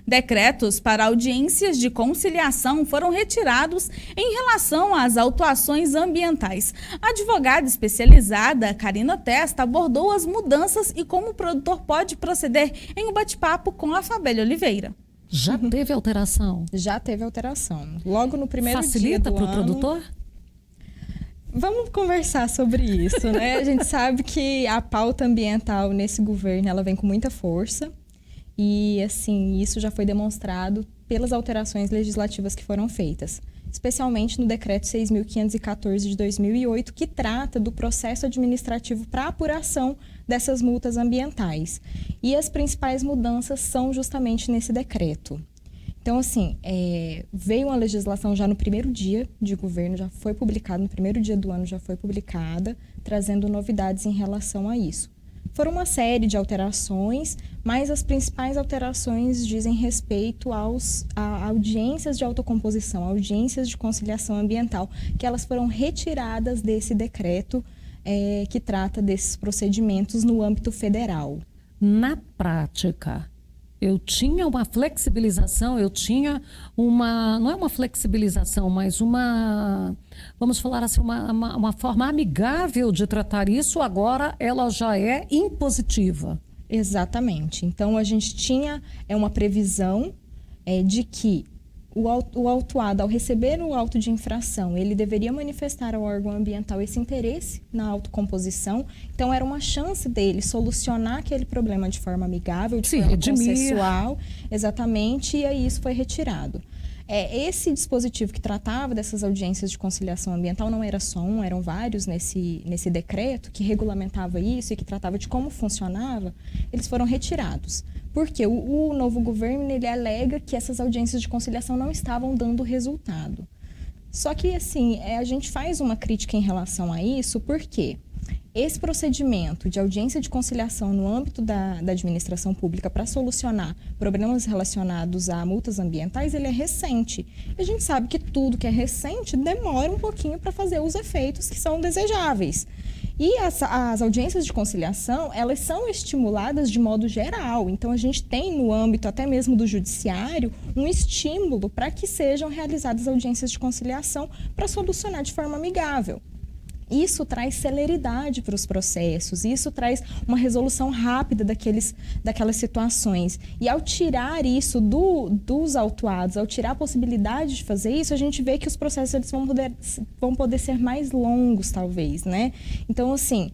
Decretos para audiências de conciliação foram retirados em relação às autuações ambientais. A advogada especializada, Karina Testa, abordou as mudanças e como o produtor pode proceder em um bate-papo com a Fabélia Oliveira. Já teve alteração? Já teve alteração. Logo no primeiro dia do ano... Facilita para o produtor? Vamos conversar sobre isso, né? A gente sabe que a pauta ambiental nesse governo, ela vem com muita força. E, assim, isso já foi demonstrado pelas alterações legislativas que foram feitas, especialmente no Decreto 6.514 de 2008, que trata do processo administrativo para apuração dessas multas ambientais. E as principais mudanças são justamente nesse decreto. Então, assim, veio uma legislação já no primeiro dia de governo, já foi publicada, no primeiro dia do ano já foi publicada, trazendo novidades em relação a isso. Foram uma série de alterações, mas as principais alterações dizem respeito a audiências de autocomposição, audiências de conciliação ambiental, que elas foram retiradas desse decreto que trata desses procedimentos no âmbito federal. Na prática, eu tinha uma flexibilização, não é uma flexibilização, mas vamos falar assim, uma forma amigável de tratar isso, agora ela já é impositiva. Exatamente. Então, a gente tinha uma previsão de que o autuado, ao receber o auto de infração, ele deveria manifestar ao órgão ambiental esse interesse na autocomposição. Então, era uma chance dele solucionar aquele problema de forma amigável, de forma consensual. Exatamente, e aí isso foi retirado. Esse dispositivo que tratava dessas audiências de conciliação ambiental não era só um, eram vários nesse decreto que regulamentava isso e que tratava de como funcionava, eles foram retirados. Porque o novo governo, ele alega que essas audiências de conciliação não estavam dando resultado. Só que, assim, a gente faz uma crítica em relação a isso, porque esse procedimento de audiência de conciliação no âmbito da administração pública para solucionar problemas relacionados a multas ambientais, ele é recente. E a gente sabe que tudo que é recente demora um pouquinho para fazer os efeitos que são desejáveis. E as audiências de conciliação, elas são estimuladas de modo geral. Então, a gente tem no âmbito até mesmo do judiciário um estímulo para que sejam realizadas audiências de conciliação para solucionar de forma amigável. Isso traz celeridade para os processos, isso traz uma resolução rápida daquelas situações. E ao tirar isso dos autuados, ao tirar a possibilidade de fazer isso, a gente vê que os processos eles vão poder ser mais longos, talvez, né? Então, assim,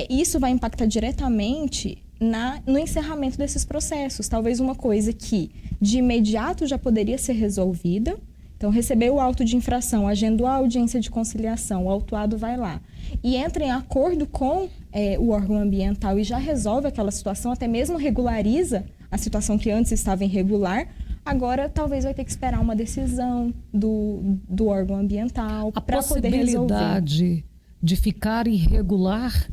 isso vai impactar diretamente no encerramento desses processos. Talvez uma coisa que de imediato já poderia ser resolvida. Então, recebeu o auto de infração, agendou a audiência de conciliação, o autuado vai lá e entra em acordo com o órgão ambiental e já resolve aquela situação, até mesmo regulariza a situação que antes estava irregular, agora talvez vai ter que esperar uma decisão do órgão ambiental para poder resolver. A possibilidade de ficar irregular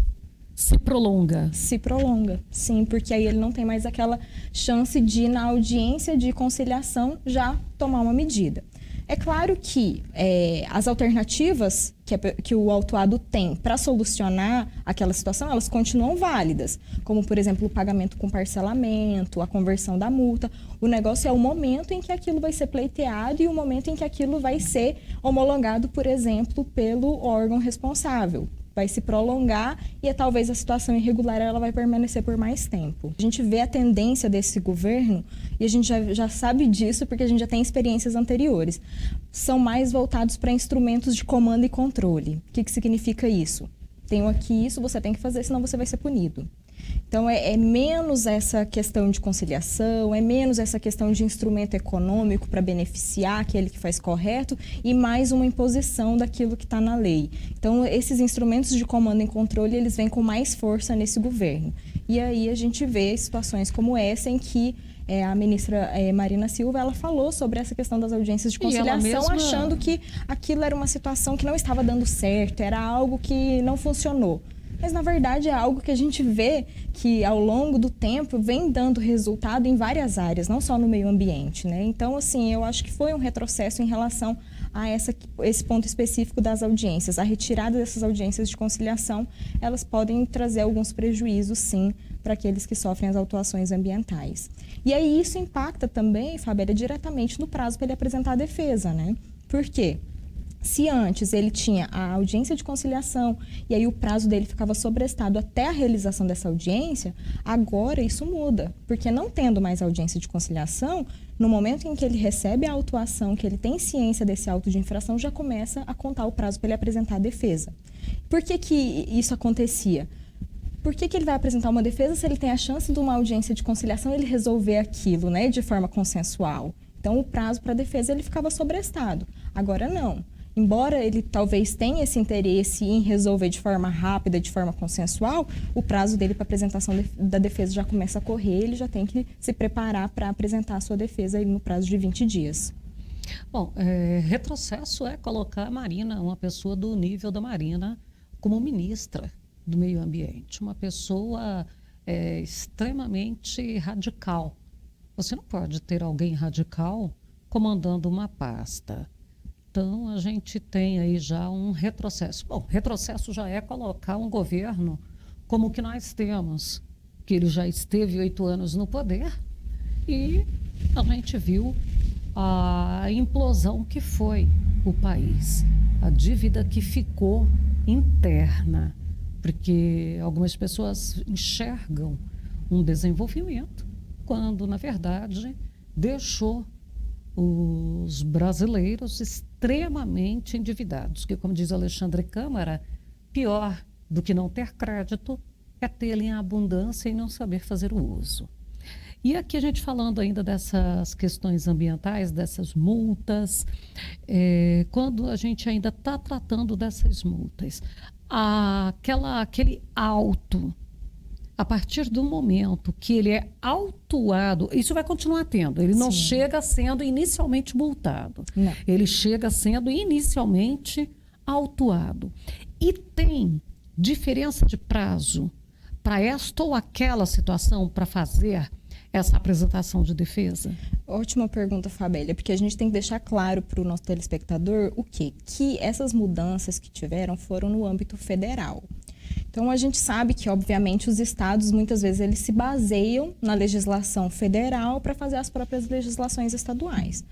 se prolonga? Se prolonga, sim, porque aí ele não tem mais aquela chance de, na audiência de conciliação, já tomar uma medida. É claro que as alternativas que o autuado tem para solucionar aquela situação, elas continuam válidas, como, por exemplo, o pagamento com parcelamento, a conversão da multa. O negócio é o momento em que aquilo vai ser pleiteado e o momento em que aquilo vai ser homologado, por exemplo, pelo órgão responsável. Vai se prolongar e talvez a situação irregular ela vai permanecer por mais tempo. A gente vê a tendência desse governo e a gente já sabe disso porque a gente já tem experiências anteriores. São mais voltados para instrumentos de comando e controle. O que significa isso? Tenho aqui isso, você tem que fazer, senão você vai ser punido. Então, é menos essa questão de conciliação, é menos essa questão de instrumento econômico para beneficiar aquele que faz correto e mais uma imposição daquilo que está na lei. Então, esses instrumentos de comando e controle, eles vêm com mais força nesse governo. E aí a gente vê situações como essa em que a ministra Marina Silva, ela falou sobre essa questão das audiências de conciliação, achando que aquilo era uma situação que não estava dando certo, era algo que não funcionou. Mas, na verdade, é algo que a gente vê que, ao longo do tempo, vem dando resultado em várias áreas, não só no meio ambiente, né? Então, assim, eu acho que foi um retrocesso em relação a esse ponto específico das audiências. A retirada dessas audiências de conciliação, elas podem trazer alguns prejuízos, sim, para aqueles que sofrem as autuações ambientais. E aí isso impacta também, Fabíola, diretamente no prazo para ele apresentar a defesa, né? Por quê? Se antes ele tinha a audiência de conciliação e aí o prazo dele ficava sobrestado até a realização dessa audiência, agora isso muda, porque não tendo mais audiência de conciliação, no momento em que ele recebe a autuação, que ele tem ciência desse auto de infração, já começa a contar o prazo para ele apresentar a defesa. Por que isso acontecia? Por que ele vai apresentar uma defesa se ele tem a chance de uma audiência de conciliação ele resolver aquilo, né, de forma consensual? Então, o prazo para a defesa ele ficava sobrestado. Agora, não. Embora ele talvez tenha esse interesse em resolver de forma rápida, de forma consensual, o prazo dele para apresentação da defesa já começa a correr, ele já tem que se preparar para apresentar a sua defesa aí no prazo de 20 dias. Bom, retrocesso é colocar a Marina, uma pessoa do nível da Marina, como ministra do meio ambiente, uma pessoa extremamente radical. Você não pode ter alguém radical comandando uma pasta. Então, a gente tem aí já um retrocesso. Bom, retrocesso já é colocar um governo como o que nós temos, que ele já esteve 8 anos no poder e a gente viu a implosão que foi o país, a dívida que ficou interna, porque algumas pessoas enxergam um desenvolvimento quando, na verdade, deixou os brasileiros extremamente endividados, que, como diz Alexandre Câmara, pior do que não ter crédito é tê-lo em abundância e não saber fazer o uso. E aqui a gente falando ainda dessas questões ambientais, dessas multas, quando a gente ainda está tratando dessas multas, aquele auto, a partir do momento que ele é autuado, isso vai continuar tendo. Ele não chega sendo inicialmente multado. Não. Ele chega sendo inicialmente autuado. E tem diferença de prazo para esta ou aquela situação para fazer essa apresentação de defesa? Ótima pergunta, Fabíola, porque a gente tem que deixar claro para o nosso telespectador o quê? Que essas mudanças que tiveram foram no âmbito federal. Então, a gente sabe que, obviamente, os estados, muitas vezes, eles se baseiam na legislação federal para fazer as próprias legislações estaduais.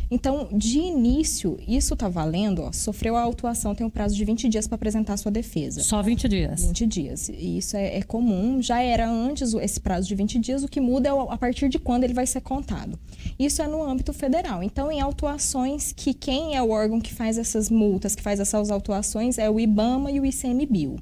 Então, de início, isso está valendo, sofreu a autuação, tem um prazo de 20 dias para apresentar a sua defesa. Só 20 dias? 20 dias. E isso é comum, já era antes esse prazo de 20 dias, o que muda é a partir de quando ele vai ser contado. Isso é no âmbito federal. Então, em autuações, que quem é o órgão que faz essas multas, que faz essas autuações, é o IBAMA e o ICMBio.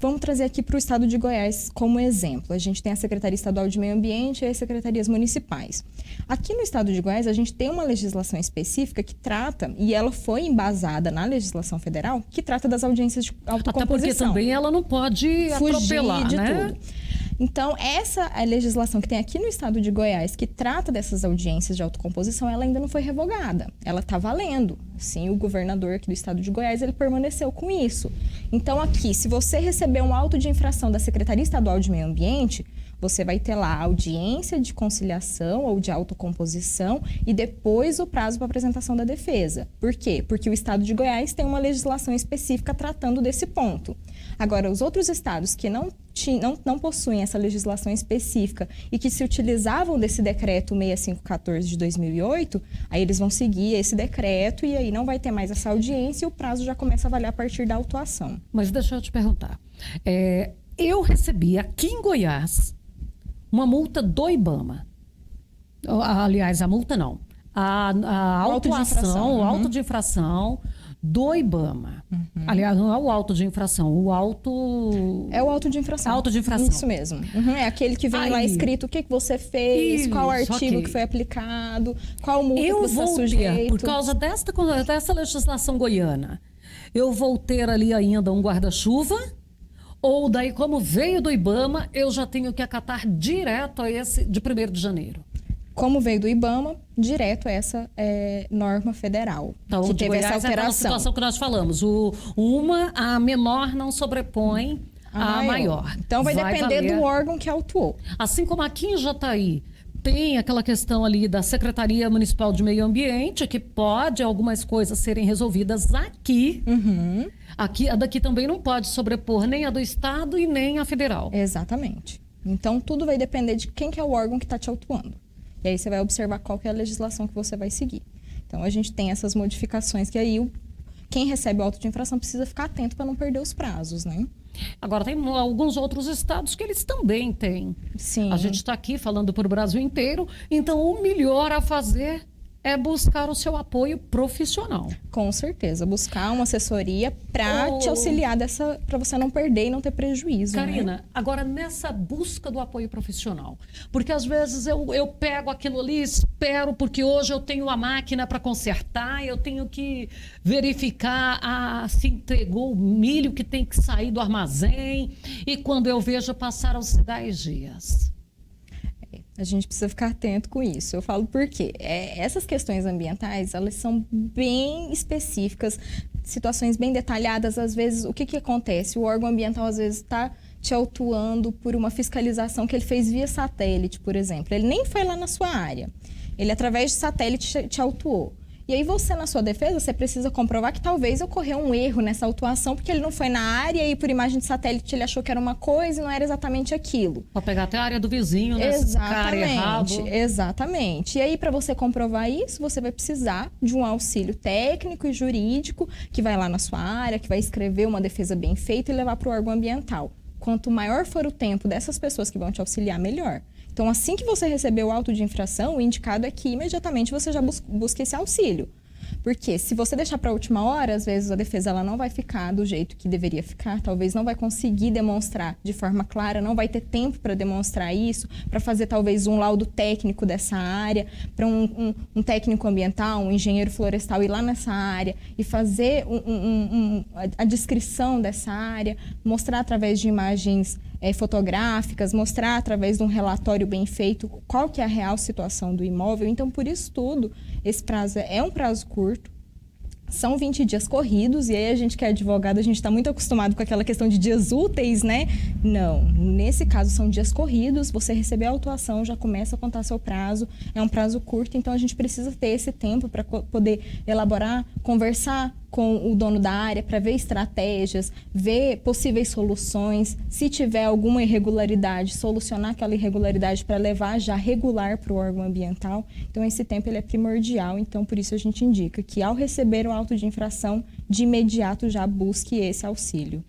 Vamos trazer aqui para o estado de Goiás como exemplo. A gente tem a Secretaria Estadual de Meio Ambiente e as secretarias municipais. Aqui no estado de Goiás, a gente tem uma legislação específica que trata, e ela foi embasada na legislação federal, que trata das audiências de autocomposição. Até porque também ela não pode atropelar, de né? tudo. Então, essa legislação que tem aqui no estado de Goiás, que trata dessas audiências de autocomposição, ela ainda não foi revogada. Ela está valendo. Sim, o governador aqui do estado de Goiás, ele permaneceu com isso. Então, aqui, se você receber um auto de infração da Secretaria Estadual de Meio Ambiente, você vai ter lá a audiência de conciliação ou de autocomposição e depois o prazo para apresentação da defesa. Por quê? Porque o estado de Goiás tem uma legislação específica tratando desse ponto. Agora, os outros estados que não possuem essa legislação específica e que se utilizavam desse decreto 6514 de 2008, aí eles vão seguir esse decreto e aí não vai ter mais essa audiência e o prazo já começa a valer a partir da autuação. Mas deixa eu te perguntar. Eu recebi aqui em Goiás uma multa do IBAMA. Aliás, a multa não. A autuação, o auto de infração do IBAMA. Aliás, não é o auto de infração, o auto... É o auto de infração. Auto de infração. Isso mesmo. É aquele que vem lá escrito o que você fez, qual artigo que foi aplicado, qual multa que você está sujeito. Por causa dessa legislação goiana, eu vou ter ali ainda um guarda-chuva, ou daí, como veio do IBAMA, eu já tenho que acatar direto a esse de 1º de janeiro? Como veio do IBAMA, direto a essa norma federal, então, que teve essa alteração. É a situação que nós falamos. A menor não sobrepõe a maior. Então vai depender valer. do órgão que autuou. Assim como aqui em Jataí tem aquela questão ali da Secretaria Municipal de Meio Ambiente, que pode algumas coisas serem resolvidas aqui. Aqui, a daqui também não pode sobrepor nem a do Estado e nem a federal. Exatamente. Então tudo vai depender de quem que é o órgão que está te autuando. E aí você vai observar qual que é a legislação que você vai seguir. Então a gente tem essas modificações que aí quem recebe o auto de infração precisa ficar atento para não perder os prazos, né? Agora, tem alguns outros estados que eles também têm. Sim. A gente está aqui falando para o Brasil inteiro, então o melhor a fazer é buscar o seu apoio profissional. Com certeza, buscar uma assessoria para te auxiliar para você não perder e não ter prejuízo. Karina, né? agora nessa busca do apoio profissional, porque às vezes eu pego aquilo ali, espero, porque hoje eu tenho a máquina para consertar, eu tenho que verificar se entregou o milho que tem que sair do armazém, e quando eu vejo passaram-se 10 dias. A gente precisa ficar atento com isso. Eu falo por quê? Essas questões ambientais, elas são bem específicas, situações bem detalhadas. Às vezes, o que acontece? O órgão ambiental, às vezes, está te autuando por uma fiscalização que ele fez via satélite, por exemplo. Ele nem foi lá na sua área. Ele, através de satélite, te autuou. E aí você, na sua defesa, você precisa comprovar que talvez ocorreu um erro nessa autuação, porque ele não foi na área e por imagem de satélite ele achou que era uma coisa e não era exatamente aquilo. Para pegar até a área do vizinho, né? Cara errado. Exatamente. E aí, para você comprovar isso, você vai precisar de um auxílio técnico e jurídico que vai lá na sua área, que vai escrever uma defesa bem feita e levar para o órgão ambiental. Quanto maior for o tempo dessas pessoas que vão te auxiliar, melhor. Então, assim que você receber o auto de infração, o indicado é que imediatamente você já busque esse auxílio. Porque se você deixar para a última hora, às vezes a defesa ela não vai ficar do jeito que deveria ficar, talvez não vai conseguir demonstrar de forma clara, não vai ter tempo para demonstrar isso, para fazer talvez um laudo técnico dessa área, para um técnico ambiental, um engenheiro florestal ir lá nessa área e fazer a descrição dessa área, mostrar através de imagens fotográficas, mostrar através de um relatório bem feito qual que é a real situação do imóvel. Então, por isso tudo, esse prazo é um prazo curto, são 20 dias corridos, e aí a gente que é advogado, a gente está muito acostumado com aquela questão de dias úteis, né? Não, nesse caso são dias corridos, você receber a autuação, já começa a contar seu prazo, é um prazo curto, então a gente precisa ter esse tempo para poder elaborar, conversar com o dono da área para ver estratégias, ver possíveis soluções, se tiver alguma irregularidade, solucionar aquela irregularidade para levar já regular para o órgão ambiental. Então esse tempo ele é primordial, então por isso a gente indica que ao receber o auto de infração, de imediato já busque esse auxílio.